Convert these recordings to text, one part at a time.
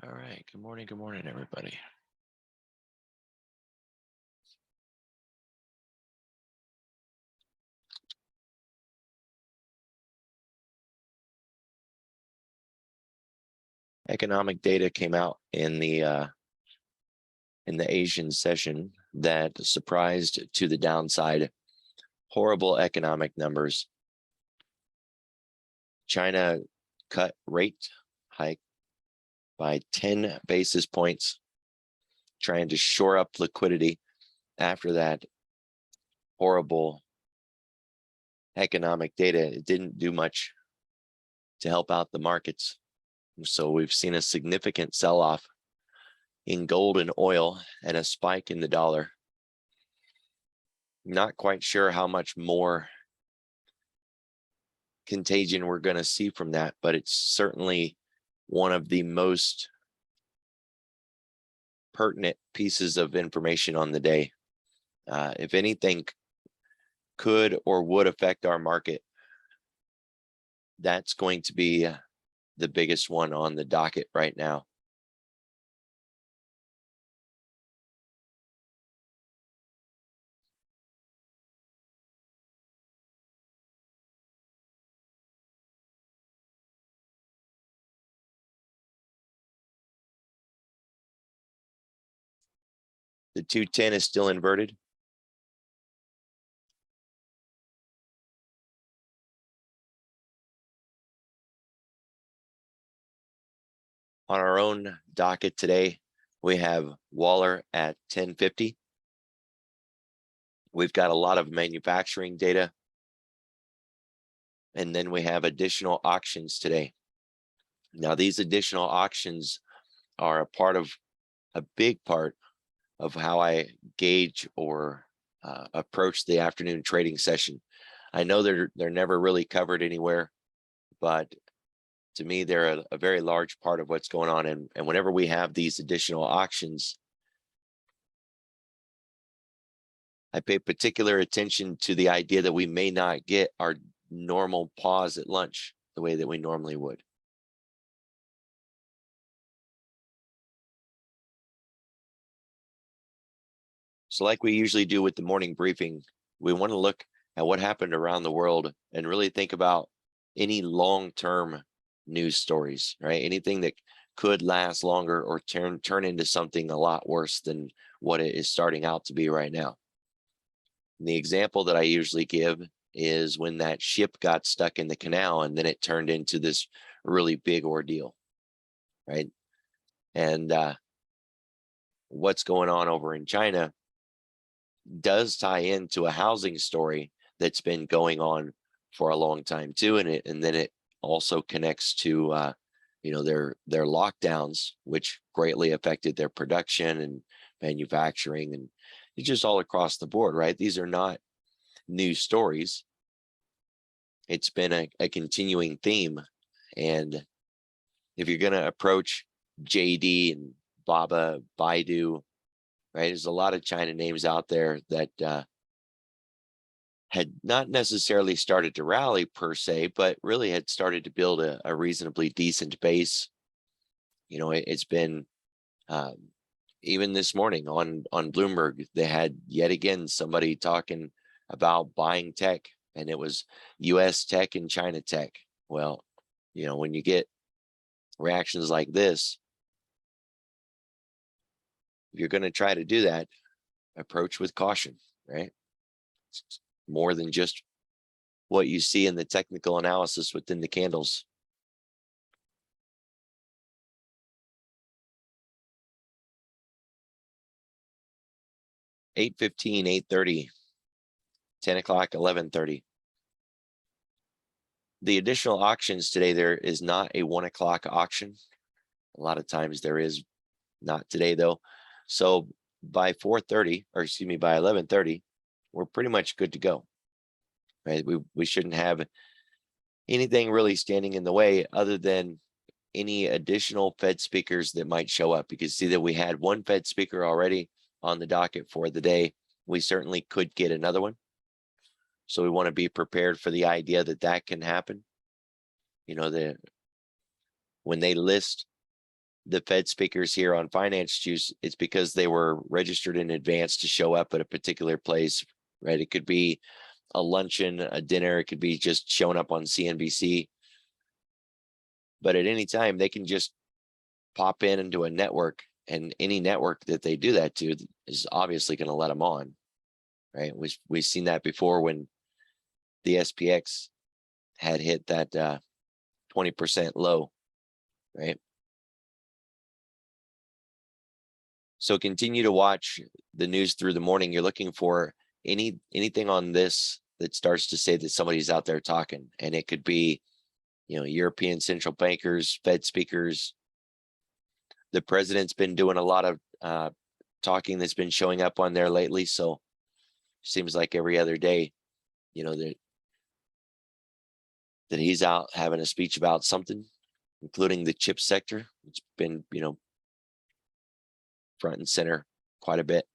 All right. Good morning, everybody. Economic data came out in the Asian session that surprised to the downside. Horrible economic numbers. China cut rate hike by 10 basis points, trying to shore up liquidity after that horrible economic data. It didn't do much to help out the markets. So we've seen a significant sell-off in gold and oil and a spike in the dollar. Not quite sure how much more contagion we're going to see from that, but it's certainly one of the most pertinent pieces of information on the day. If anything could or would affect our market, that's going to be the biggest one on the docket right now. The 210 is still inverted. On our own docket today, we have Waller at 1050. We've got a lot of manufacturing data. And then we have additional auctions today. Now, these additional auctions are a big part of how I gauge or approach the afternoon trading session. I know they're never really covered anywhere, but to me, they're a very large part of what's going on. And whenever we have these additional auctions, I pay particular attention to the idea that we may not get our normal pause at lunch the way that we normally would. So like we usually do with the morning briefing, we want to look at what happened around the world and really think about any long-term news stories, right? Anything that could last longer or turn into something a lot worse than what it is starting out to be right now. And the example that I usually give is when that ship got stuck in the canal and then it turned into this really big ordeal, right? And what's going on over in China does tie into a housing story that's been going on for a long time too, and then it also connects to their lockdowns, which greatly affected their production and manufacturing, and it's just all across the board, right? These are not new stories. It's been a continuing theme, and if you're going to approach JD and Baidu, right, there's a lot of China names out there that had not necessarily started to rally per se, but really had started to build a reasonably decent base. You know, it's been even this morning on Bloomberg, they had yet again somebody talking about buying tech, and it was US tech and China tech. Well, you know, when you get reactions like this, if you're going to try to do that, approach with caution, right? It's more than just what you see in the technical analysis within the candles. $8:15, 8:30, 10 o'clock, 11:30. The additional auctions today, there is not a 1 o'clock auction. A lot of times there is, not today though. So by 4:30, or excuse me, by 11:30, we're pretty much good to go, right? We shouldn't have anything really standing in the way other than any additional Fed speakers that might show up, because see that we had one Fed speaker already on the docket for the day. We certainly could get another one. So we want to be prepared for the idea that that can happen. You know, when they list the Fed speakers here on Finance Juice, it's because they were registered in advance to show up at a particular place, right? It could be a luncheon, a dinner, it could be just showing up on CNBC. But at any time, they can just pop in into a network, and any network that they do that to is obviously going to let them on, right? We've seen that before when the SPX had hit that 20% low, right? So continue to watch the news through the morning. You're looking for anything on this that starts to say that somebody's out there talking, and it could be, European central bankers, Fed speakers. The president's been doing a lot of talking that's been showing up on there lately. So seems like every other day, that he's out having a speech about something, including the chip sector. It's been, front and center quite a bit.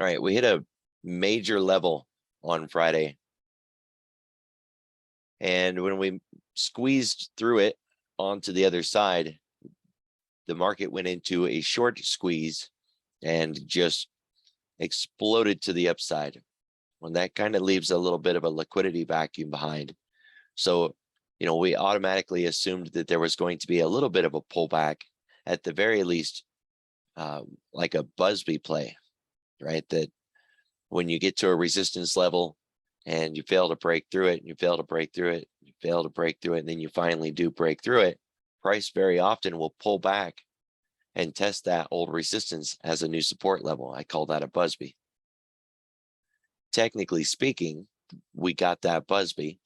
All right, we hit a major level on Friday. And when we squeezed through it onto the other side, the market went into a short squeeze and just exploded to the upside. When that kind of leaves a little bit of a liquidity vacuum behind. So, we automatically assumed that there was going to be a little bit of a pullback, at the very least, like a Busby play, right? That when you get to a resistance level and you fail to break through it, and you fail to break through it, you fail to break through it, and then you finally do break through it, price very often will pull back and test that old resistance as a new support level. I call that a Busby. Technically speaking, we got that Busby.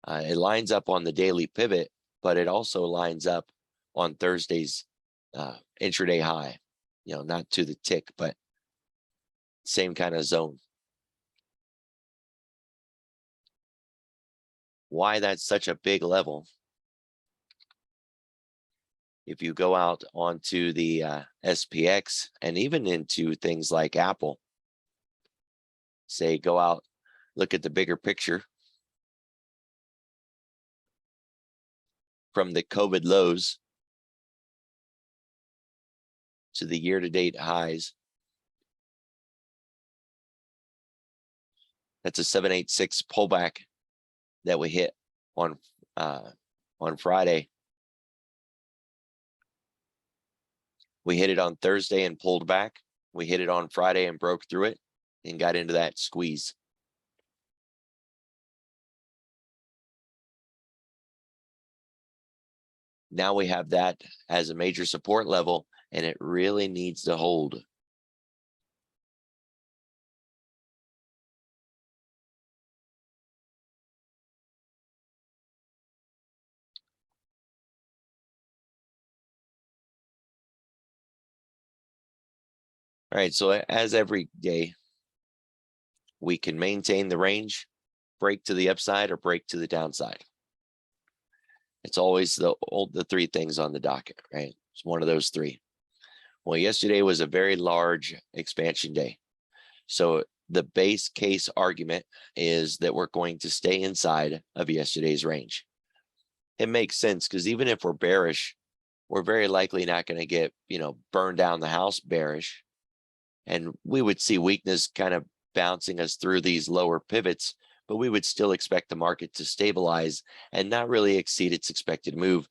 It lines up on the daily pivot, but it also lines up on Thursday's intraday high. Not to the tick, but same kind of zone. Why that's such a big level? If you go out onto the SPX and even into things like Apple, say go out, look at the bigger picture. From the COVID lows to the year-to-date highs, that's a 786 pullback that we hit on Friday. We hit it on Thursday and pulled back. We hit it on Friday and broke through it and got into that squeeze. Now we have that as a major support level, and it really needs to hold. All right, so as every day, we can maintain the range, break to the upside or break to the downside. It's always the three things on the docket, right? It's one of those three. Well, yesterday was a very large expansion day. So the base case argument is that we're going to stay inside of yesterday's range. It makes sense because even if we're bearish, we're very likely not going to get, burn down the house bearish. And we would see weakness kind of bouncing us through these lower pivots, but we would still expect the market to stabilize and not really exceed its expected move.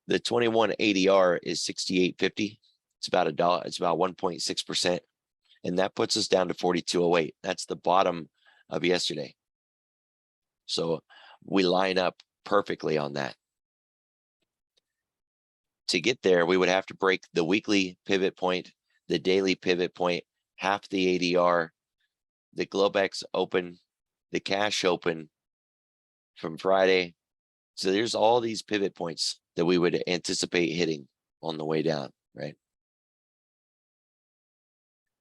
The 21 ADR is 68.50. It's about $1. It's about 1.6%. And that puts us down to 42.08. That's the bottom of yesterday. So we line up perfectly on that. To get there, we would have to break the weekly pivot point, the daily pivot point, half the ADR, the Globex open, the cash open from Friday. So there's all these pivot points that we would anticipate hitting on the way down, right?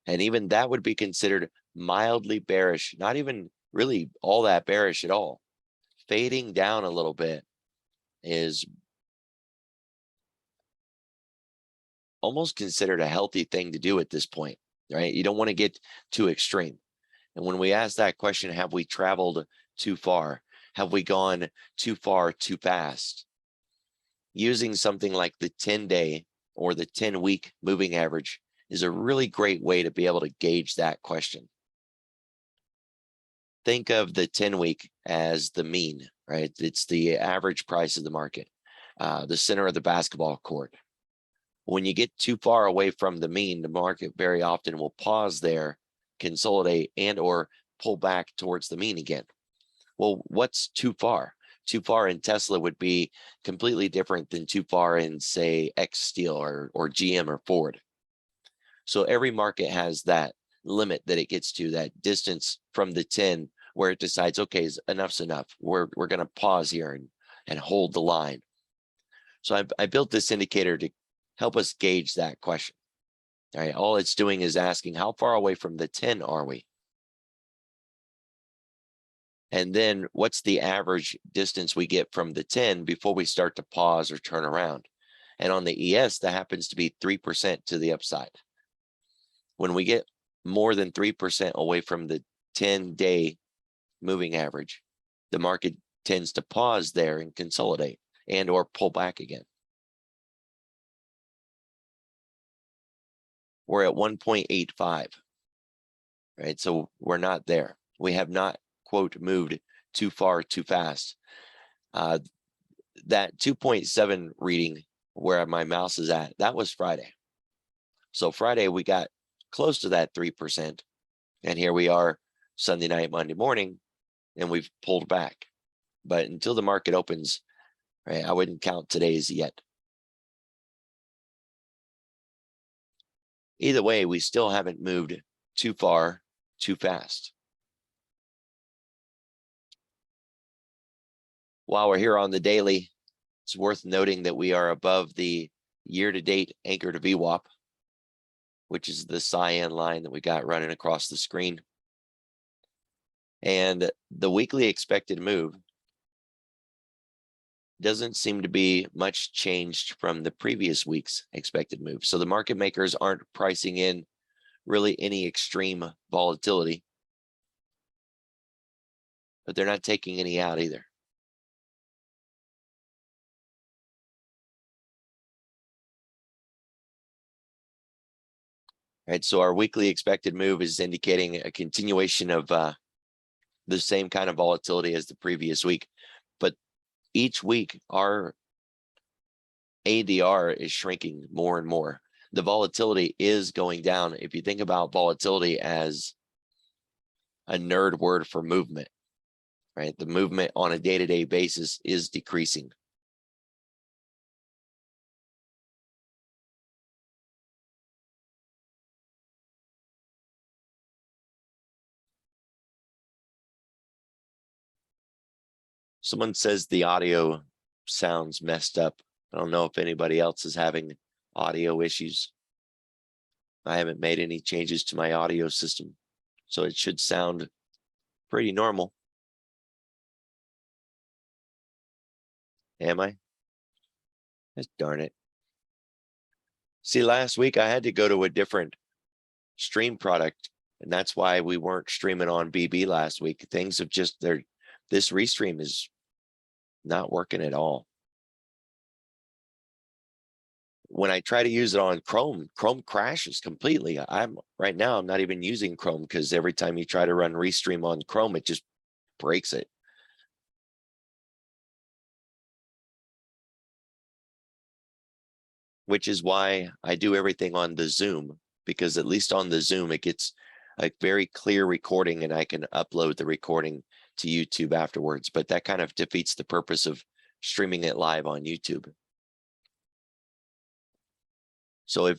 And even that would be considered mildly bearish, not even really all that bearish at all. Fading down a little bit is almost considered a healthy thing to do at this point, right? You don't want to get too extreme. And when we ask that question, have we traveled too far? Have we gone too far too fast? Using something like the 10-day or the 10-week moving average is a really great way to be able to gauge that question. Think of the 10-week as the mean, right? It's the average price of the market, the center of the basketball court. When you get too far away from the mean, the market very often will pause there, consolidate, and or pull back towards the mean again. Well, what's too far? Too far in Tesla would be completely different than too far in, say, X Steel or GM or Ford. So every market has that limit that it gets to, that distance from the 10 where it decides, okay, enough's enough. We're going to pause here and hold the line. So I built this indicator to help us gauge that question. All right, all it's doing is asking, how far away from the 10 are we? And then what's the average distance we get from the 10 before we start to pause or turn around? And on the ES, that happens to be 3% to the upside. When we get more than 3% away from the 10-day moving average, the market tends to pause there and consolidate and or pull back again. We're at 1.85, right? So we're not there. We have not, quote, moved too far too fast. That 2.7 reading where my mouse is at, that was Friday. So Friday we got close to that 3%. And here we are Sunday night, Monday morning, and we've pulled back. But until the market opens, right, I wouldn't count today's yet. Either way, we still haven't moved too far too fast. While we're here on the daily, it's worth noting that we are above the year-to-date anchor to VWAP, which is the cyan line that we got running across the screen. And the weekly expected move doesn't seem to be much changed from the previous week's expected move. So the market makers aren't pricing in really any extreme volatility, but they're not taking any out either. Right, so our weekly expected move is indicating a continuation of the same kind of volatility as the previous week. But each week, our ADR is shrinking more and more. The volatility is going down. If you think about volatility as a nerd word for movement, right? The movement on a day-to-day basis is decreasing. Someone says the audio sounds messed up. I don't know if anybody else is having audio issues. I haven't made any changes to my audio system, so it should sound pretty normal. Am I? Darn it. See, last week I had to go to a different stream product, and that's why we weren't streaming on BB last week. Things have just, this restream is not working at all. When I try to use it on Chrome crashes completely. Right now I'm not even using Chrome because every time you try to run restream on Chrome, it just breaks it. Which is why I do everything on the Zoom, because at least on the Zoom, it gets a very clear recording and I can upload the recording to YouTube afterwards. But that kind of defeats the purpose of streaming it live on YouTube. So if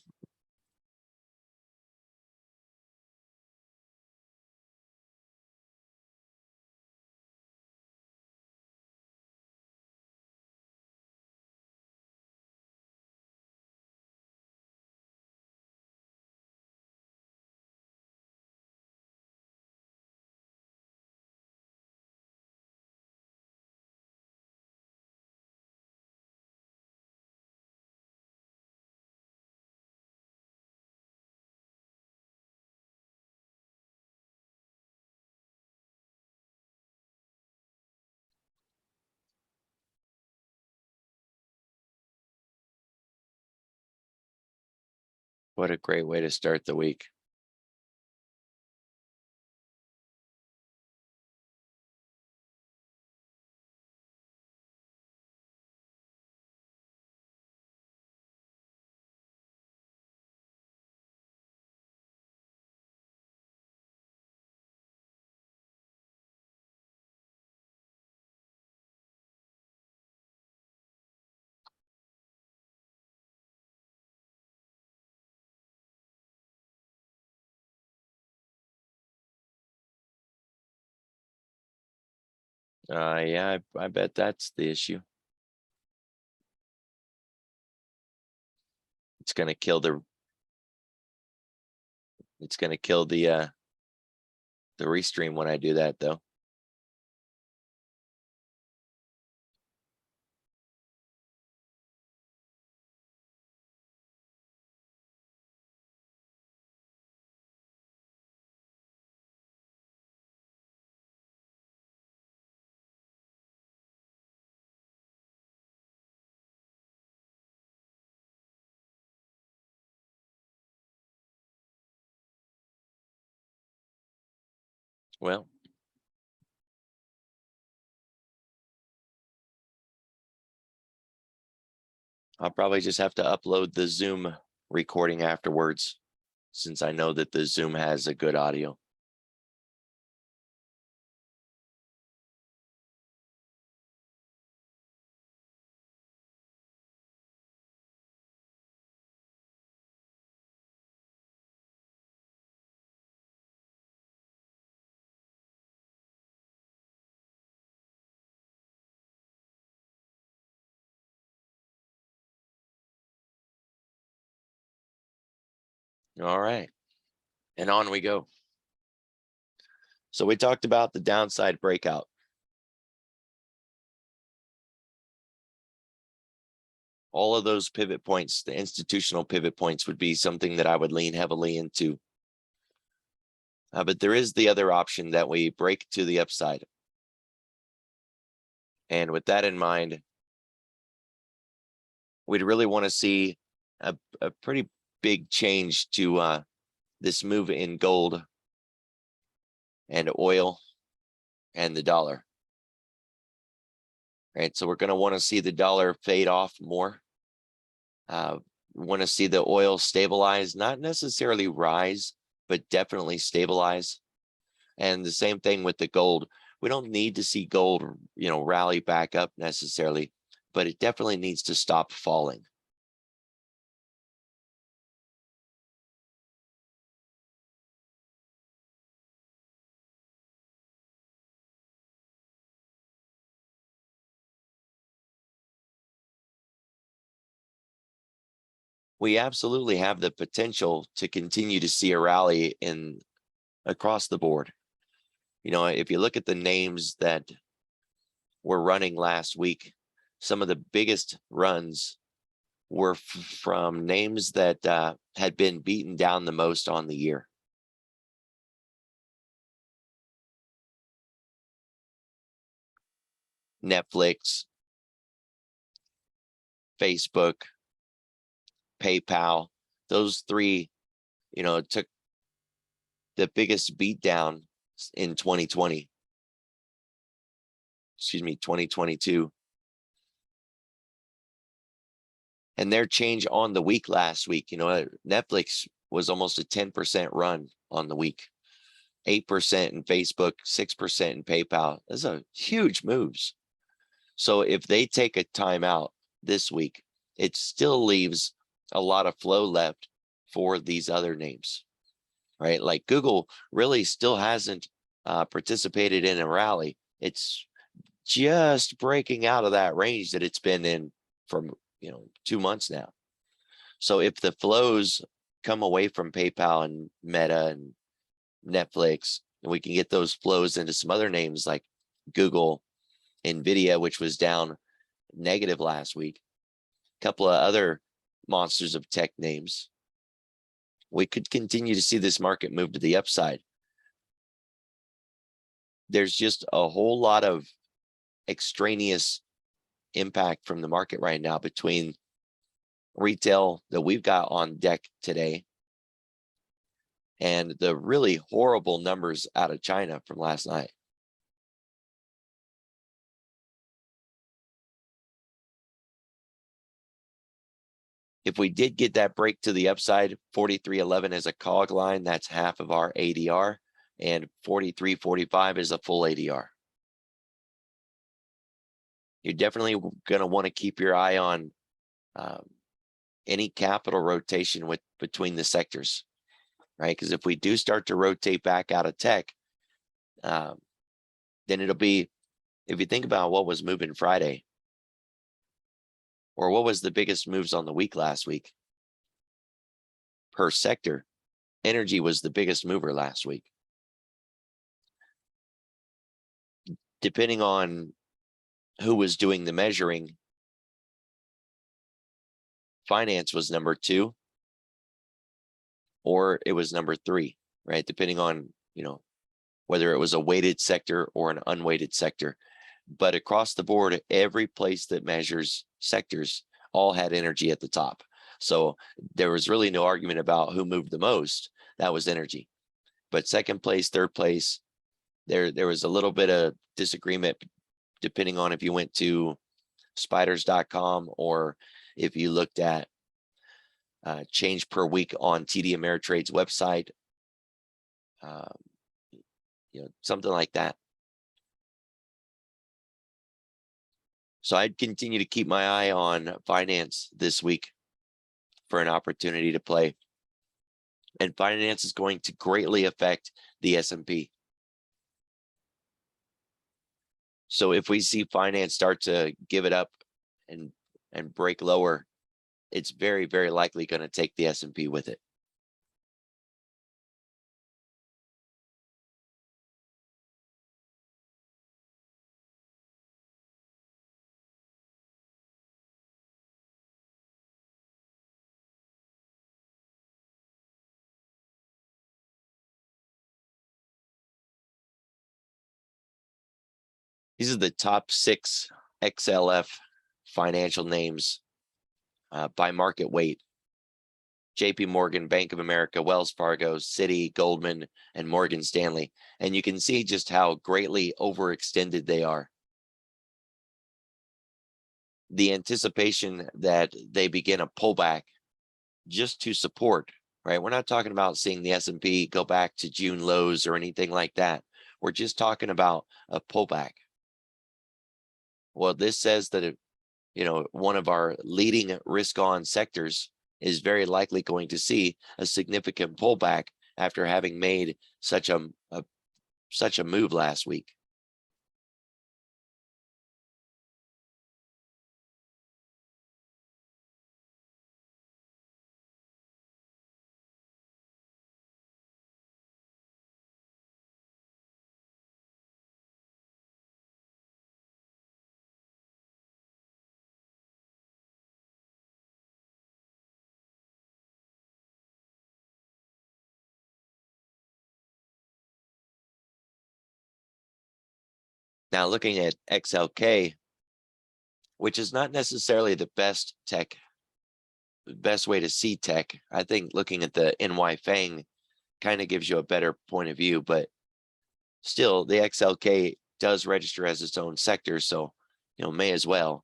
What a great way to start the week. Yeah, I bet that's the issue. It's gonna kill the restream when I do that though. Well, I'll probably just have to upload the Zoom recording afterwards, since I know that the Zoom has a good audio. All right, and on we go. So we talked about the downside breakout. All of those pivot points, the institutional pivot points, would be something that I would lean heavily into. But there is the other option that we break to the upside. And with that in mind, we'd really want to see a pretty big change to this move in gold and oil and the dollar. Right, so we're going to want to see the dollar fade off more. We want to see the oil stabilize, not necessarily rise, but definitely stabilize. And the same thing with the gold. We don't need to see gold, rally back up necessarily, but it definitely needs to stop falling. We absolutely have the potential to continue to see a rally across the board. If you look at the names that were running last week, some of the biggest runs were from names that had been beaten down the most on the year. Netflix, Facebook, PayPal, those three, took the biggest beat down in 2020. Excuse me, 2022. And their change on the week last week, Netflix was almost a 10% run on the week, 8% in Facebook, 6% in PayPal. Those are huge moves. So if they take a timeout this week, it still leaves a lot of flow left for these other names, right? Like Google really still hasn't participated in a rally. It's just breaking out of that range that it's been in for 2 months now. So if the flows come away from PayPal and Meta and Netflix, and we can get those flows into some other names like Google, Nvidia, which was down negative last week, a couple of other monsters of tech names, we could continue to see this market move to the upside. There's just a whole lot of extraneous impact from the market right now between retail that we've got on deck today and the really horrible numbers out of China from last night. If we did get that break to the upside, 43.11 is a cog line. That's half of our ADR, and 43.45 is a full ADR. You're definitely going to want to keep your eye on any capital rotation between the sectors, right? Because if we do start to rotate back out of tech, then it'll be, if you think about what was moving Friday, or what was the biggest moves on the week last week per sector, energy was the biggest mover last week. Depending on who was doing the measuring, finance was number 2, or it was number 3, right? Depending on, whether it was a weighted sector or an unweighted sector. But across the board, every place that measures sectors all had energy at the top. So there was really no argument about who moved the most. That was energy. But second place, third place, there was a little bit of disagreement depending on if you went to spiders.com or if you looked at change per week on TD Ameritrade's website, something like that. So I'd continue to keep my eye on finance this week for an opportunity to play. And finance is going to greatly affect the S&P. So if we see finance start to give it up and break lower, it's very, very likely going to take the S&P with it. These are the top 6 XLF financial names by market weight. JP Morgan, Bank of America, Wells Fargo, Citi, Goldman, and Morgan Stanley. And you can see just how greatly overextended they are. The anticipation that they begin a pullback just to support, right? We're not talking about seeing the S&P go back to June lows or anything like that. We're just talking about a pullback. Well, this says that, one of our leading risk-on sectors is very likely going to see a significant pullback after having made such a move last week. Now looking at XLK, which is not necessarily the best way to see tech. I think looking at the NY Fang kind of gives you a better point of view, but still the XLK does register as its own sector, so may as well.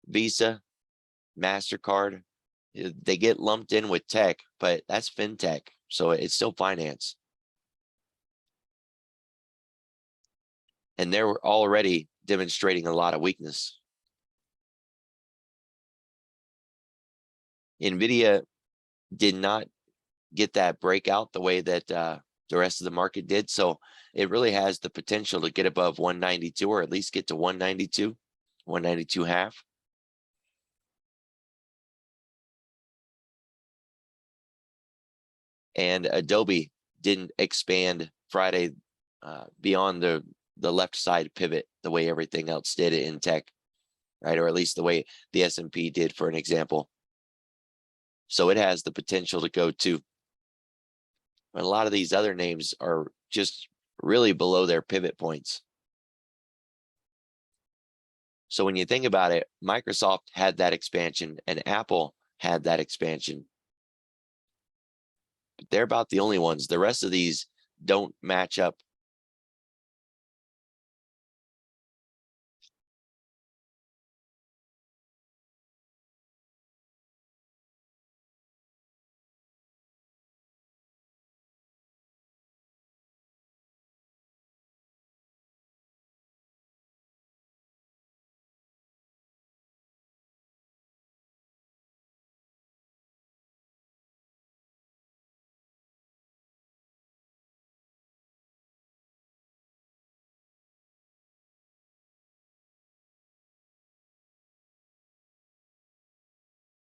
Visa, MasterCard, they get lumped in with tech, but that's fintech, so it's still finance. And they're already demonstrating a lot of weakness. NVIDIA did not get that breakout the way that the rest of the market did. So it really has the potential to get above 192 or at least get to 192, 192.5. And Adobe didn't expand Friday beyond the left side pivot the way everything else did in tech, right? Or at least the way the S&P did, for an example. So it has the potential to go too. But a lot of these other names are just really below their pivot points. So when you think about it, Microsoft had that expansion and Apple had that expansion. But they're about the only ones. The rest of these don't match up.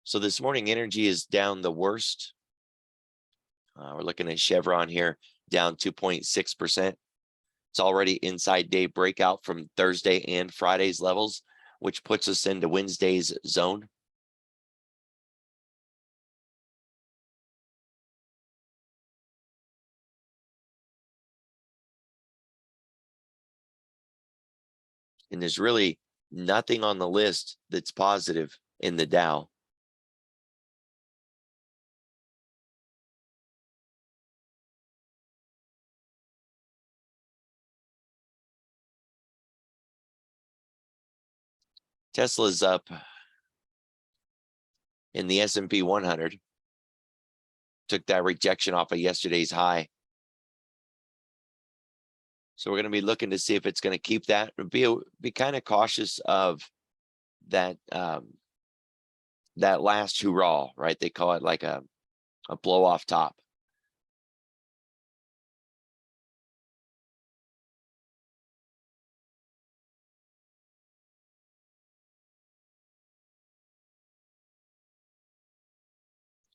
So this morning energy is down the worst. We're looking at Chevron here, down 2.6%. It's already inside day breakout from Thursday and Friday's levels, which puts us into Wednesday's zone. And there's really nothing on the list that's positive in the Dow. Tesla's up in the S&P 100. Took that rejection off of yesterday's high. So we're going to be looking to see if it's going to keep that. Be kind of cautious of that that last hurrah, right? They call it like a blow off top.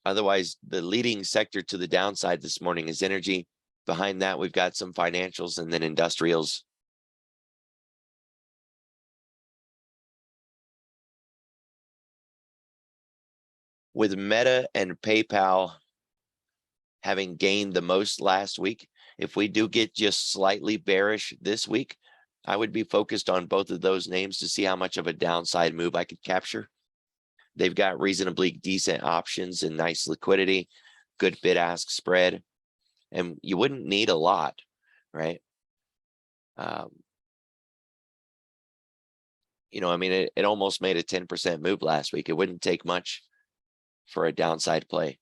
Otherwise, the leading sector to the downside this morning is energy. Behind that, we've got some financials and then industrials. With Meta and PayPal having gained the most last week, if we do get just slightly bearish this week, I would be focused on both of those names to see how much of a downside move I could capture. They've got reasonably decent options and nice liquidity, good bid-ask spread, and you wouldn't need a lot, right? You know, I mean, it almost made a 10% move last week. It wouldn't take much for a downside play.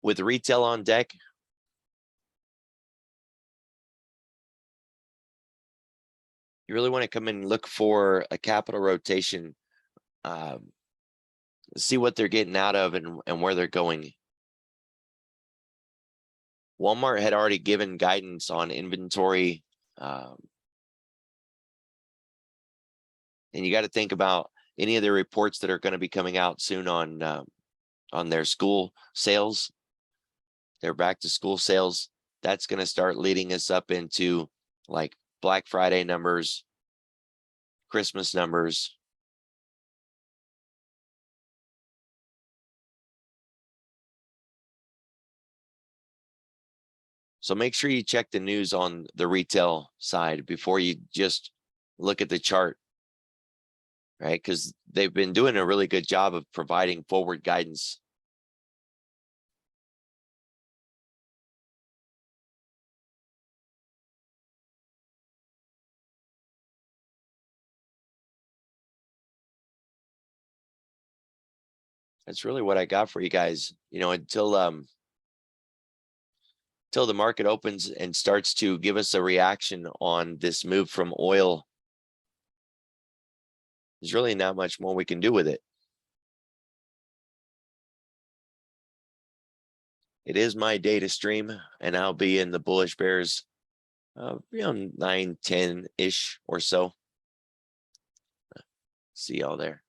With retail on deck, you really want to come in and look for a capital rotation, see what they're getting out of and where they're going. Walmart had already given guidance on inventory. And you got to think about any of the reports that are going to be coming out soon on their school sales, their back to school sales. That's going to start leading us up into like Black Friday numbers, Christmas numbers. So make sure you check the news on the retail side before you just look at the chart, right? Because they've been doing a really good job of providing forward guidance. That's really what I got for you guys. You know, until the market opens and starts to give us a reaction on this move from oil, there's really not much more we can do with it. it is my day to stream, and I'll be in the bullish bears, 9, 10-ish or so. See y'all there.